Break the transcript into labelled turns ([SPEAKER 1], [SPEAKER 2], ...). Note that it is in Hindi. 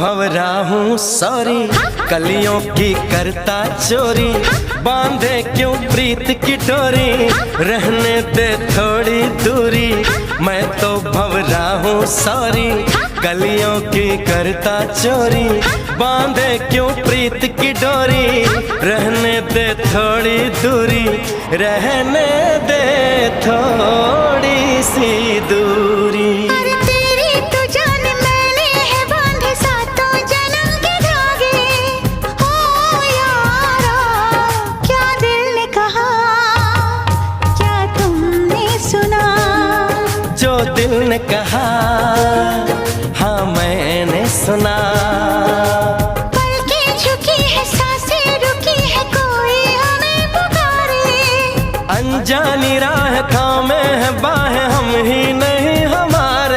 [SPEAKER 1] भंवरा हूँ सॉरी, कलियों की करता चोरी, बांधे क्यों प्रीत की डोरी, रहने दे थोड़ी दूरी। मैं तो भंवरा हूँ सॉरी, कलियों की करता चोरी, बांधे क्यों प्रीत की डोरी, रहने दे थोड़ी दूरी, रहने दे थोड़ी सी दूरी। जो दिल ने कहा हाँ मैंने सुना।
[SPEAKER 2] पलकें झुकी है, सांसें रुकी है, कोई हमें पुकारे।
[SPEAKER 1] अनजानी राह थामे है बाहें हम ही नहीं